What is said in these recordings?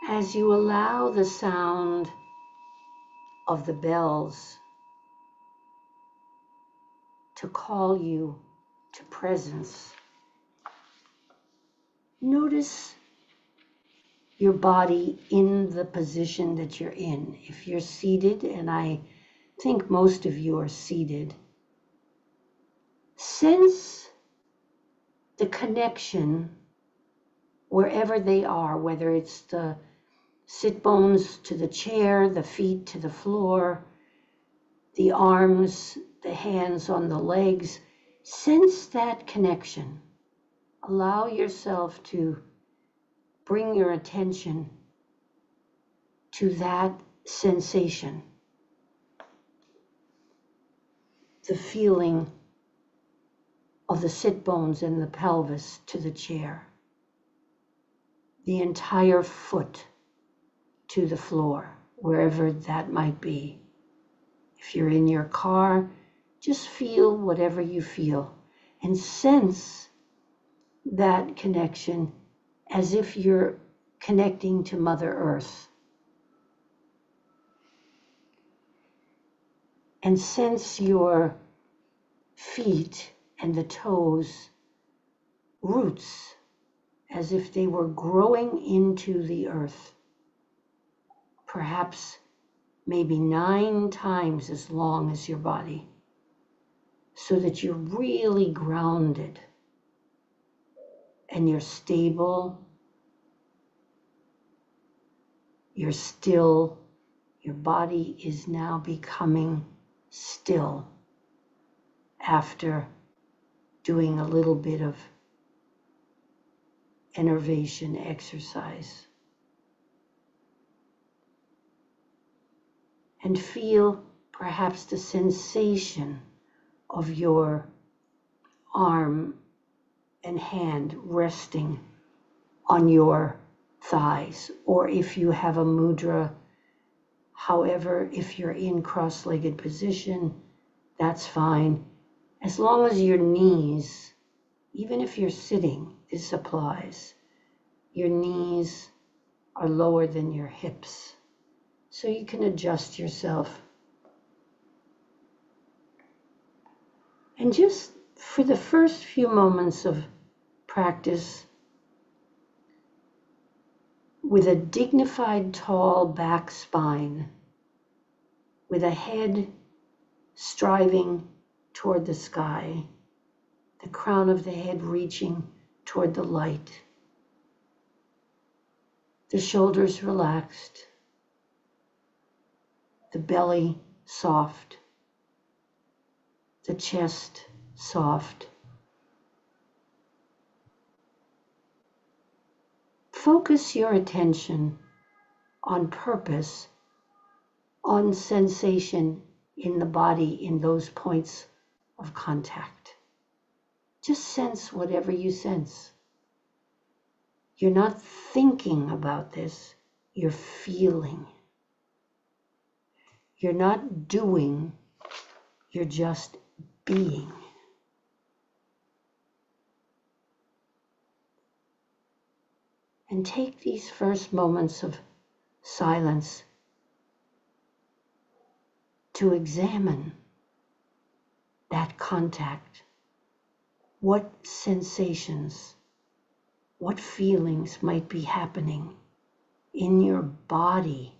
as you allow the sound of the bells to call you to presence, notice your body in the position that you're in. If you're seated, and I think most of you are seated, sense the connection wherever they are, whether it's the sit bones to the chair, the feet to the floor, the arms, the hands on the legs. Sense that connection. Allow yourself to bring your attention to that sensation, the feeling of the sit bones and the pelvis to the chair, the entire foot to the floor, wherever that might be. If you're in your car, just feel whatever you feel and sense that connection as if you're connecting to Mother Earth. And sense your feet and the toes, roots, as if they were growing into the earth. Perhaps maybe 9 times as long as your body, so that you're really grounded and you're stable, you're still, your body is now becoming still after doing a little bit of innervation exercise. And feel perhaps the sensation of your arm and hand resting on your thighs, or if you have a mudra, however, if you're in cross-legged position, that's fine. As long as your knees, even if you're sitting, this applies, your knees are lower than your hips, so you can adjust yourself. And just for the first few moments of practice, with a dignified, tall back spine, with a head striving toward the sky, the crown of the head reaching toward the light, the shoulders relaxed, the belly soft, the chest soft. Focus your attention on purpose, on sensation in the body in those points of contact. Just sense whatever you sense. You're not thinking about this, you're feeling. You're not doing, you're just being. And take these first moments of silence to examine that contact. What sensations, what feelings might be happening in your body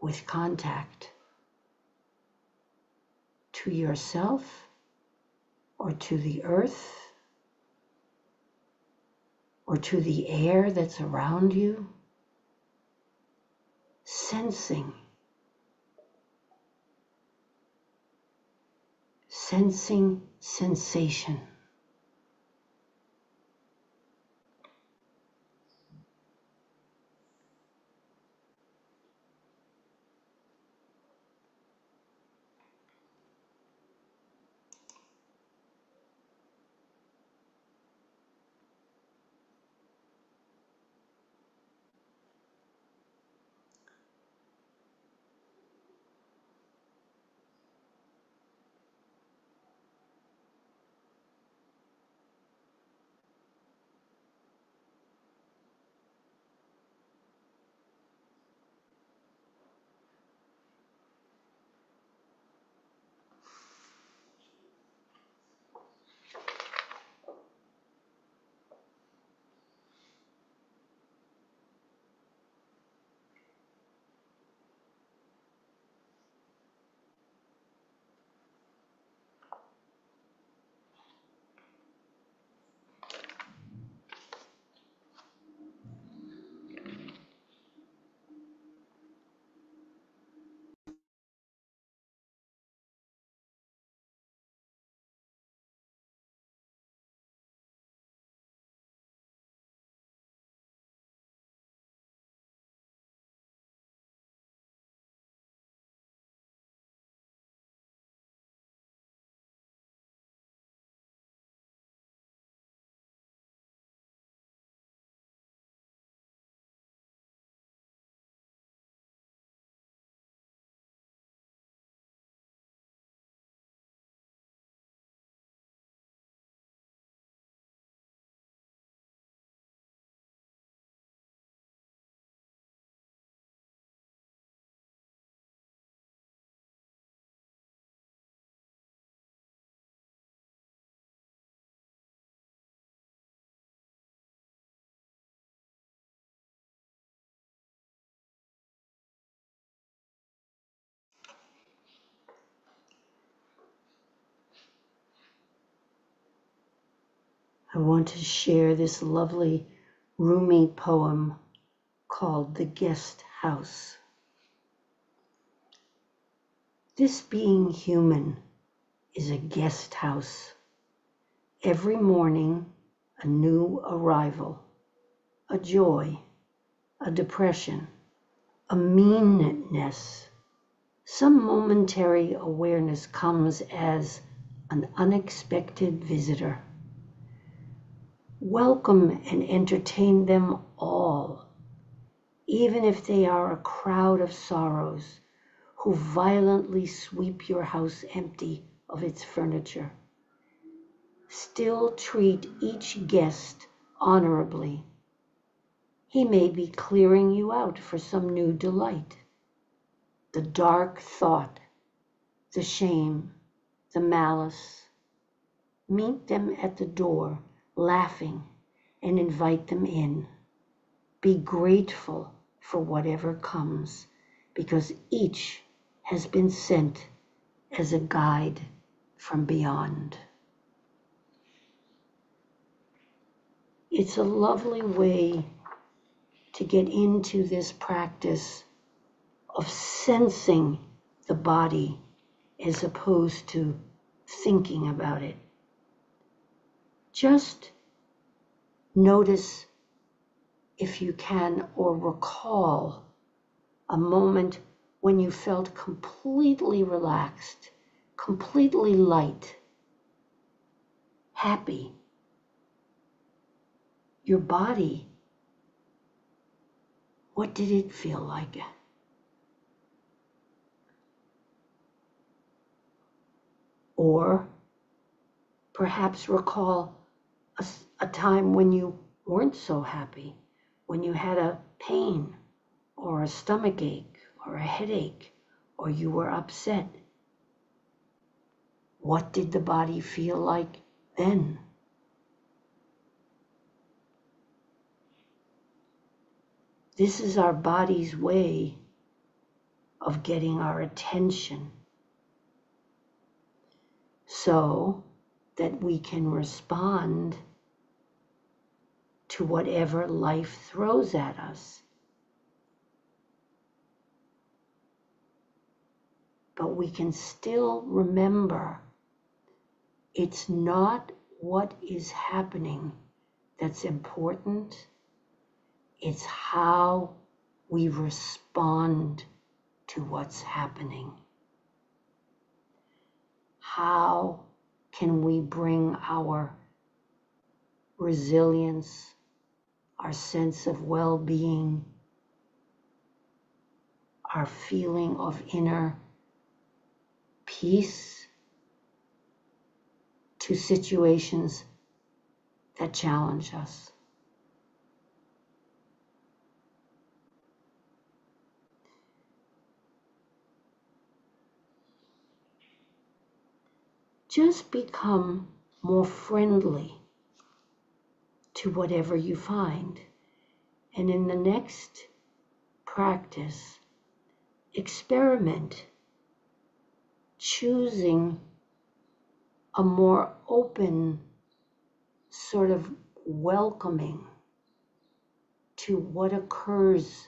with contact to yourself or to the earth or to the air that's around you. Sensing sensation. want to share this lovely Rumi poem called The Guest House. This being human is a guest house. Every morning, a new arrival, a joy, a depression, a meanness. Some momentary awareness comes as an unexpected visitor. Welcome and entertain them all, even if they are a crowd of sorrows who violently sweep your house empty of its furniture. Still treat each guest honorably. He may be clearing you out for some new delight. The dark thought, the shame, the malice. Meet them at the door, laughing, and invite them in. Be grateful for whatever comes, because each has been sent as a guide from beyond. It's a lovely way to get into this practice of sensing the body as opposed to thinking about it. Just notice, if you can, or recall a moment when you felt completely relaxed, completely light, happy. Your body, what did it feel like? Or perhaps recall a time when you weren't so happy, when you had a pain or a stomach ache or a headache, or you were upset. What did the body feel like then? This is our body's way of getting our attention so that we can respond to whatever life throws at us. But we can still remember it's not what is happening that's important. It's how we respond to what's happening. How can we bring our resilience, our sense of well-being, our feeling of inner peace to situations that challenge us? Just become more friendly to whatever you find. And in the next practice, experiment choosing a more open, sort of welcoming to what occurs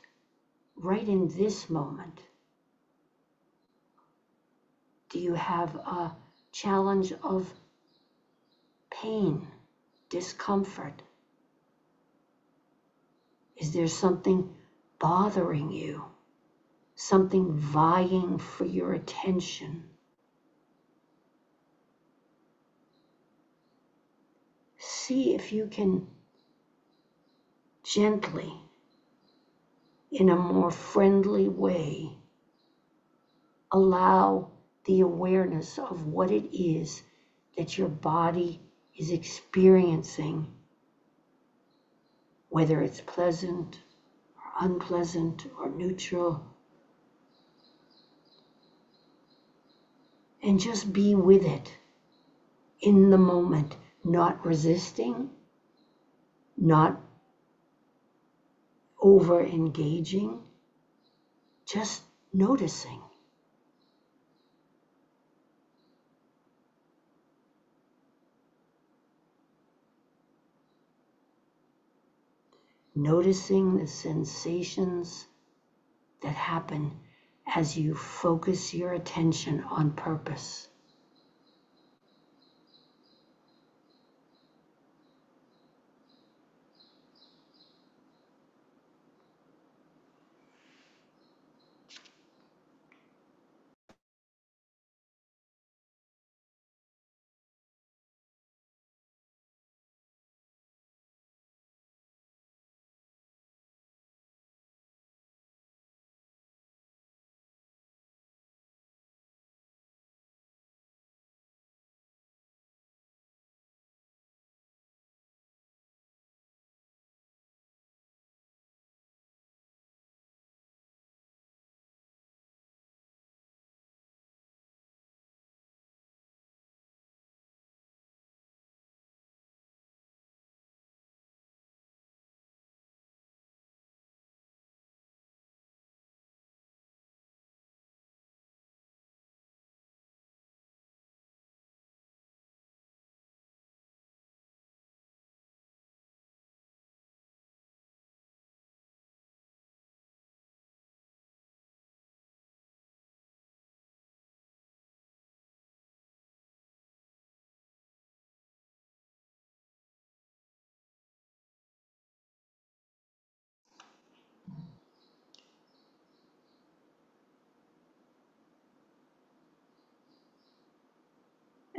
right in this moment. Do you have a challenge of pain, discomfort? Is there something bothering you? Something vying for your attention? See if you can gently, in a more friendly way, allow the awareness of what it is that your body is experiencing, whether it's pleasant or unpleasant or neutral, and just be with it in the moment, not resisting, not over engaging, just noticing. noticing the sensations that happen as you focus your attention on purpose.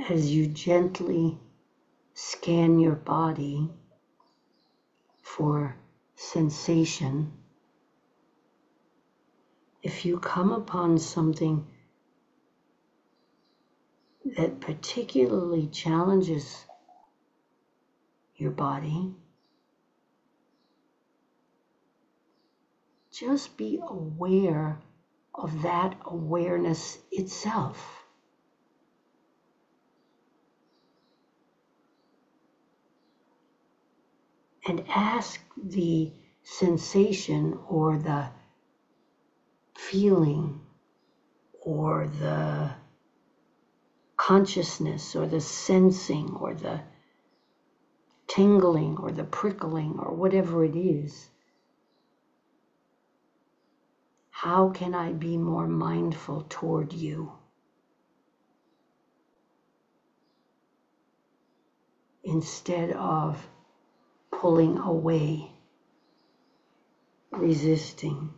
As you gently scan your body for sensation, if you come upon something that particularly challenges your body, just be aware of that awareness itself. And ask the sensation or the feeling or the consciousness or the sensing or the tingling or the prickling or whatever it is. How can I be more mindful toward you? Instead of pulling away, resisting.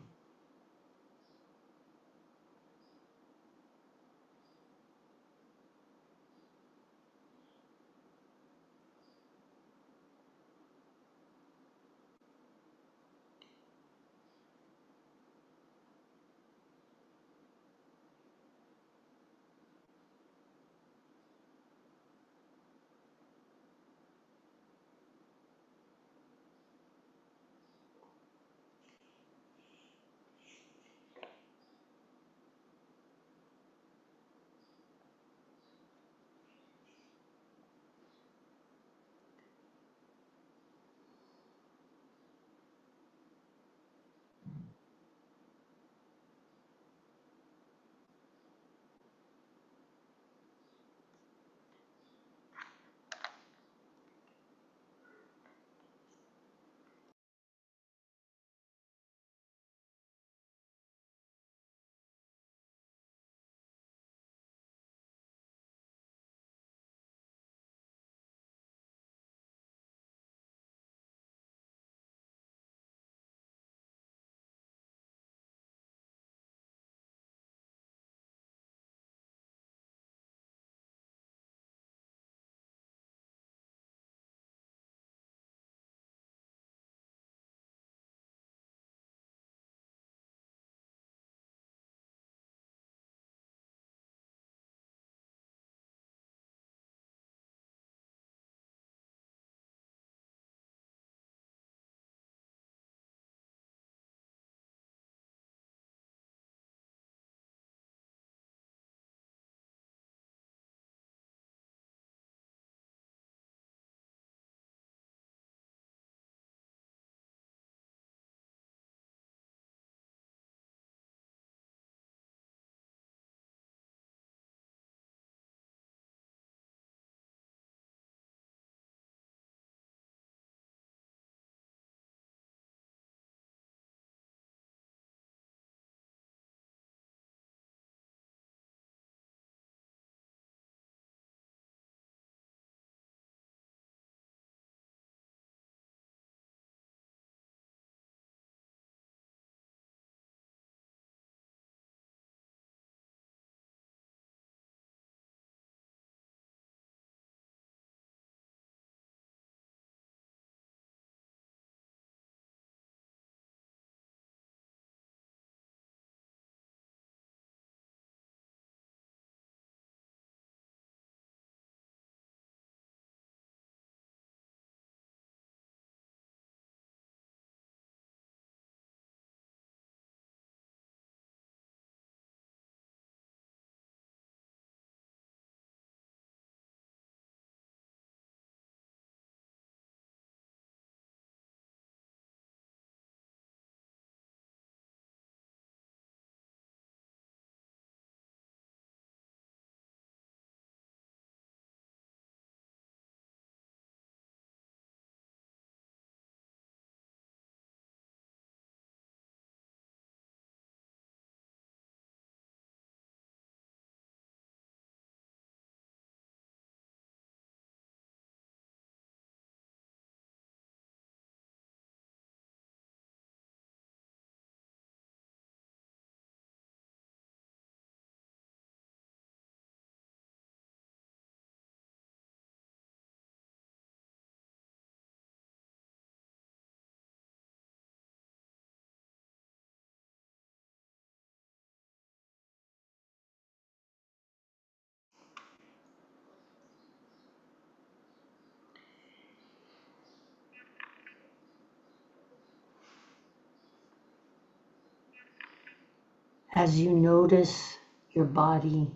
As you notice your body,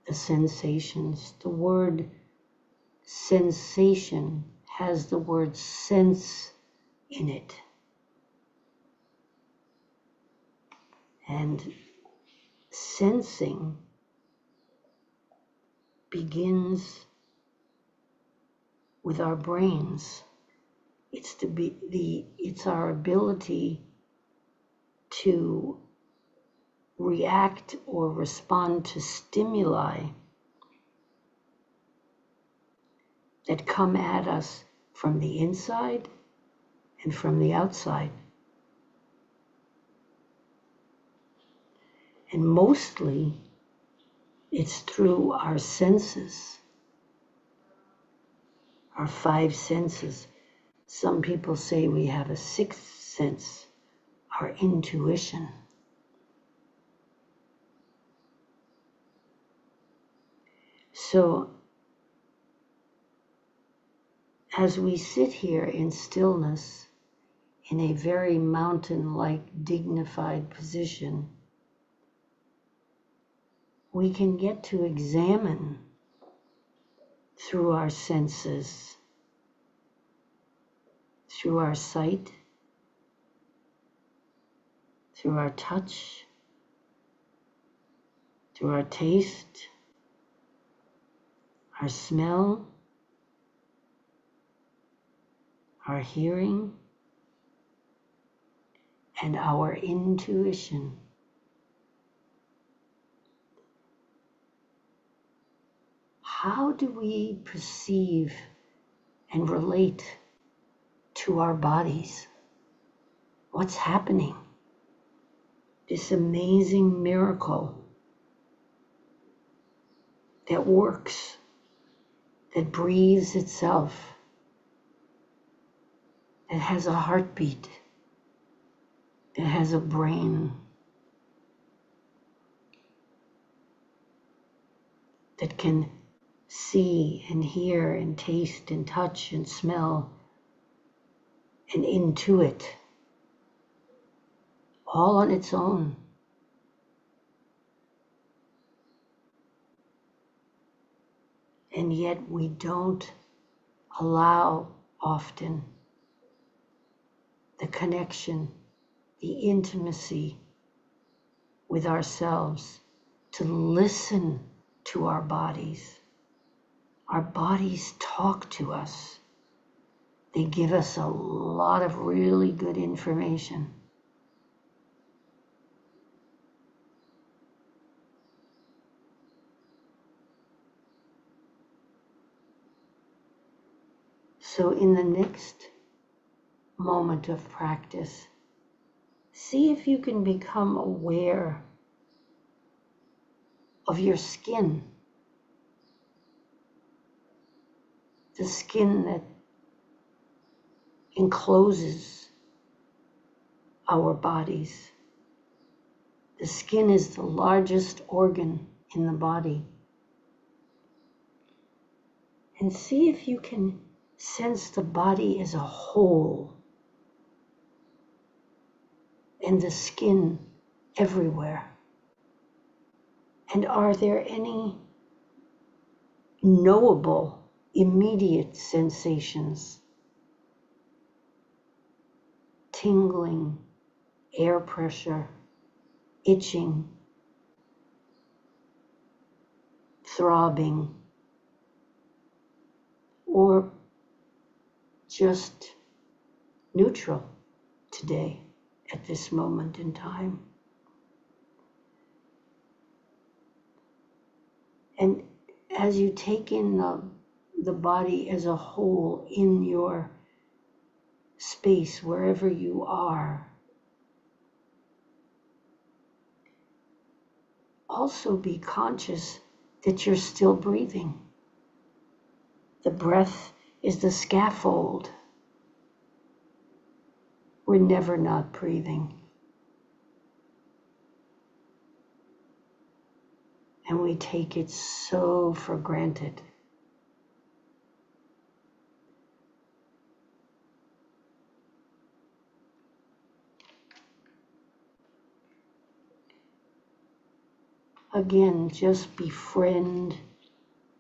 the sensations, the word sensation has the word sense in it. And sensing begins with our brains. It's our ability to react or respond to stimuli that come at us from the inside and from the outside. And mostly it's through our senses, our five senses. Some people say we have a sixth sense, our intuition. So as we sit here in stillness, in a very mountain-like dignified position, we can get to examine through our senses, through our sight, through our touch, through our taste, our smell, our hearing, and our intuition. How do we perceive and relate to our bodies? What's happening? This amazing miracle that works, that breathes itself, that has a heartbeat, that has a brain, that can see and hear and taste and touch and smell and intuit, all on its own. And yet we don't allow often the connection, the intimacy with ourselves, to listen to our bodies. Our bodies talk to us. They give us a lot of really good information. So in the next moment of practice, see if you can become aware of your skin, the skin that encloses our bodies. The skin is the largest organ in the body. And see if you can sense the body as a whole and the skin everywhere. And are there any knowable, immediate sensations? Tingling, air pressure, itching, throbbing, or just neutral today at this moment in time. And as you take in the body as a whole in your space, wherever you are, also be conscious that you're still breathing. The breath is the scaffold. We're never not breathing. And we take it so for granted. Again, just befriend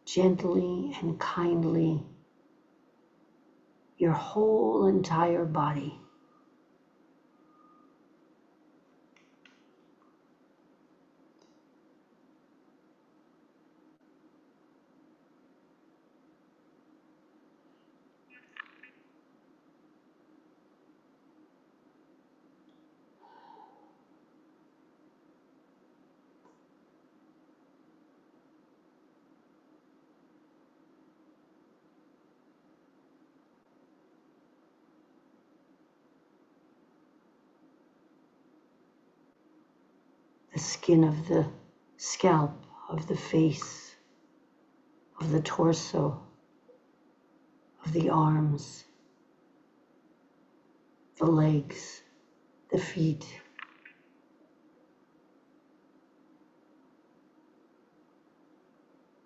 gently and kindly your whole entire body. The skin of the scalp, of the face, of the torso, of the arms, the legs, the feet.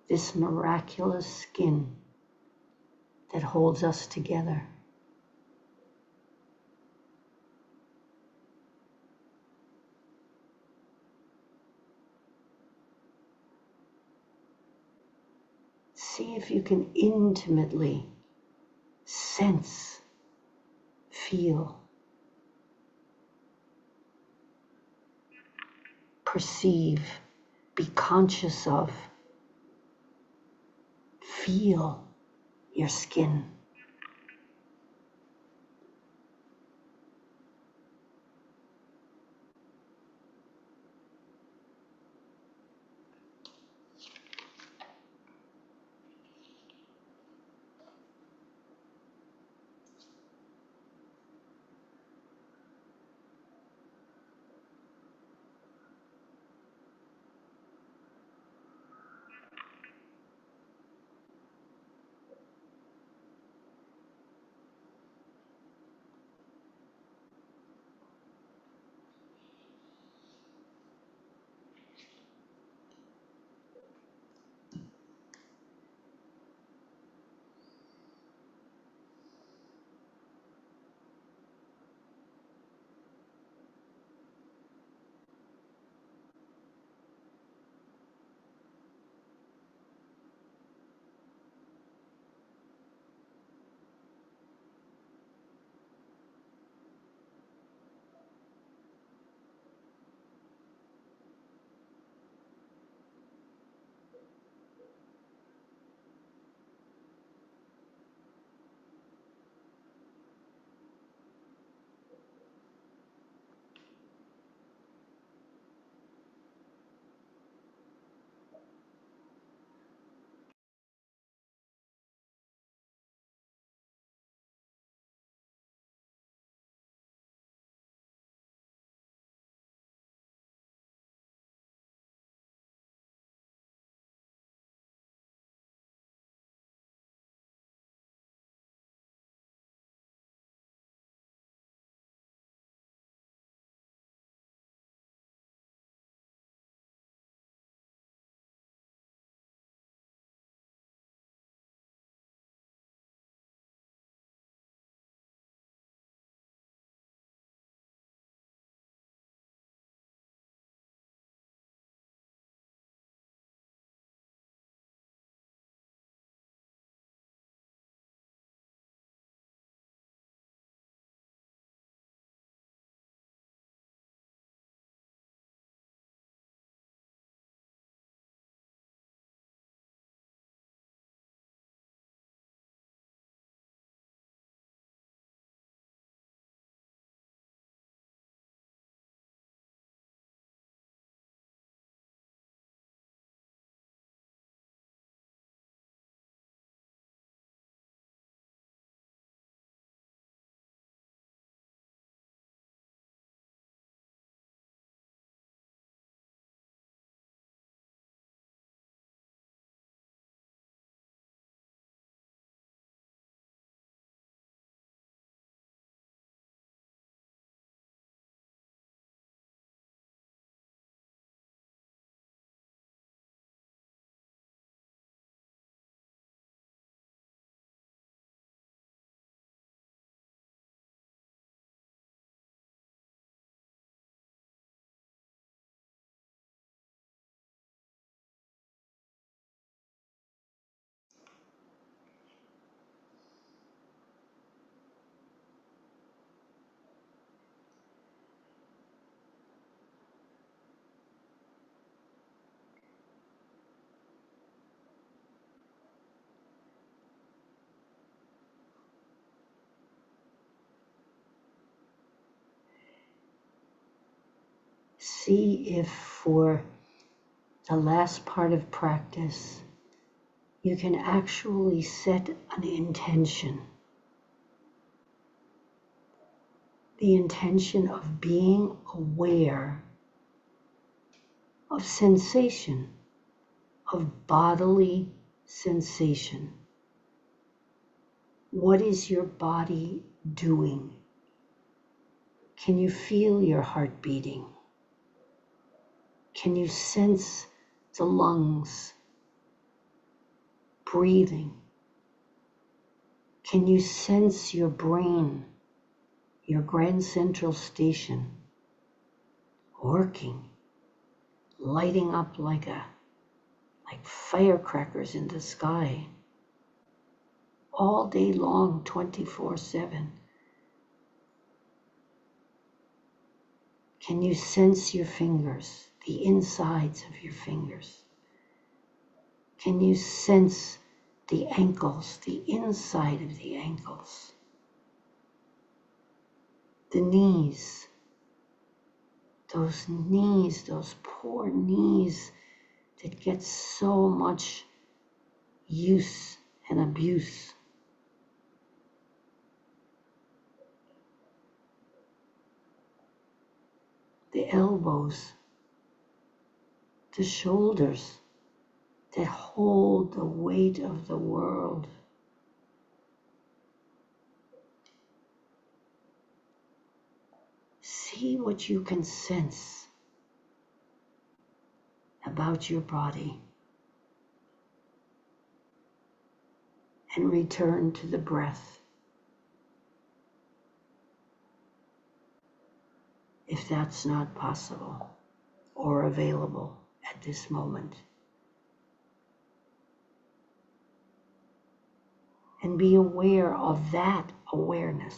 This miraculous skin that holds us together. See if you can intimately sense, feel, perceive, be conscious of, feel your skin. see if for the last part of practice you can actually set an intention. The intention of being aware of sensation, of bodily sensation. What is your body doing? Can you feel your heart beating? Can you sense the lungs breathing? Can you sense your brain, your grand central station, working, lighting up like firecrackers in the sky, all day long, 24/7? Can you sense your fingers, the insides of your fingers? Can you sense the ankles, the inside of the ankles, the knees, those poor knees that get so much use and abuse? The elbows, the shoulders that hold the weight of the world. See what you can sense about your body and return to the breath, if that's not possible or available at this moment. And be aware of that awareness.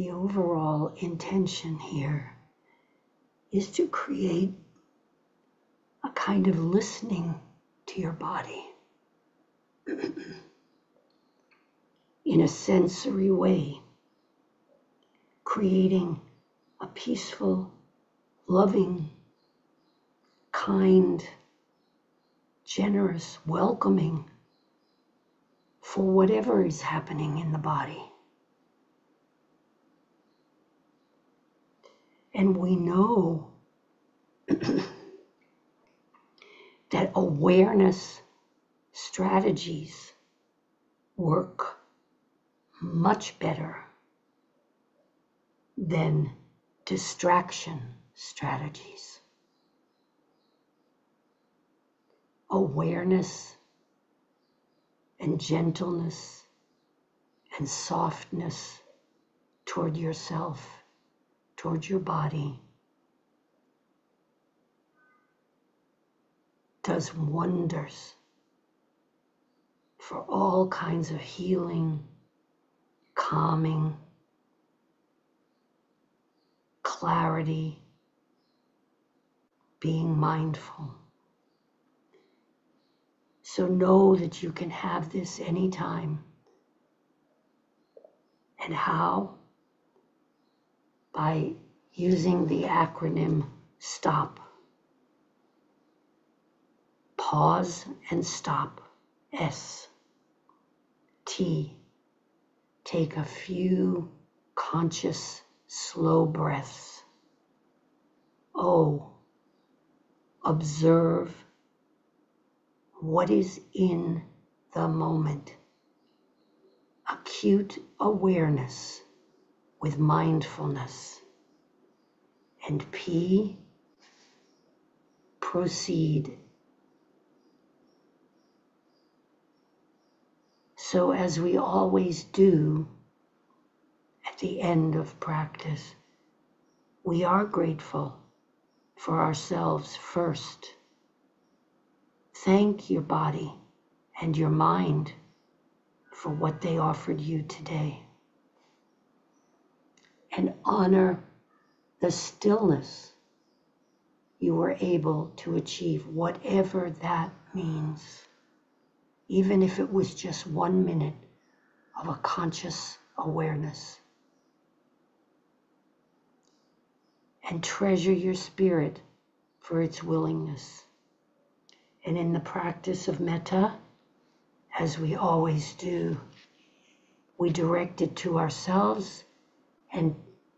the overall intention here is to create a kind of listening to your body in a sensory way, creating a peaceful, loving, kind, generous, welcoming for whatever is happening in the body. And we know that awareness strategies work much better than distraction strategies. Awareness and gentleness and softness toward yourself, toward your body, does wonders for all kinds of healing, calming, clarity, being mindful. So know that you can have this anytime. And how? By using the acronym STOP. Pause and stop. S. T. Take a few conscious, slow breaths. O. Observe what is in the moment. Acute awareness with mindfulness. And P. Proceed. So as we always do at the end of practice, we are grateful for ourselves first. Thank your body and your mind for what they offered you today. And honor the stillness you were able to achieve, whatever that means. Even if it was just 1 minute of a conscious awareness. And treasure your spirit for its willingness. And in the practice of metta, as we always do, we direct it to ourselves, and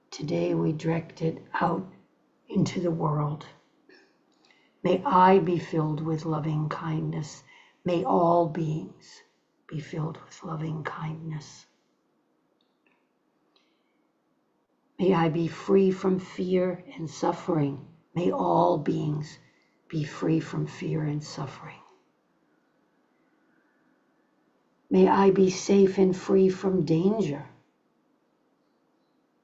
today we direct it out into the world. May I be filled with loving kindness. May all beings be filled with loving kindness. May I be free from fear and suffering. May all beings be free from fear and suffering. May I be safe and free from danger.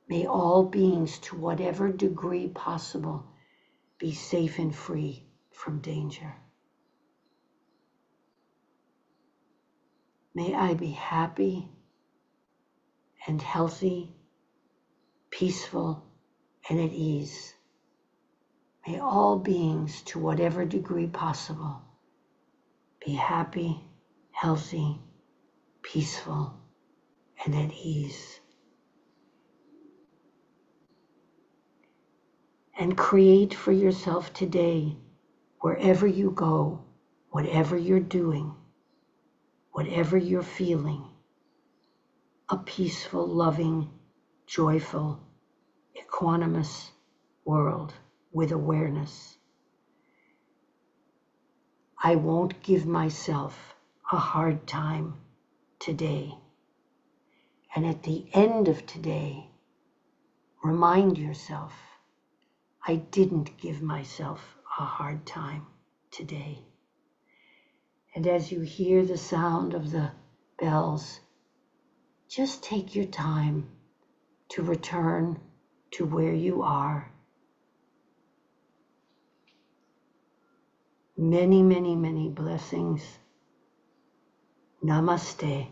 May all beings, to whatever degree possible, be safe and free from danger. May I be happy and healthy, peaceful, and at ease. May all beings, to whatever degree possible, be happy, healthy, peaceful, and at ease. And create for yourself today, wherever you go, whatever you're doing, whatever you're feeling, a peaceful, loving, joyful, equanimous world with awareness. I won't give myself a hard time today. And at the end of today, remind yourself, I didn't give myself a hard time today. And as you hear the sound of the bells, just take your time to return to where you are. Many, many, many blessings. Namaste.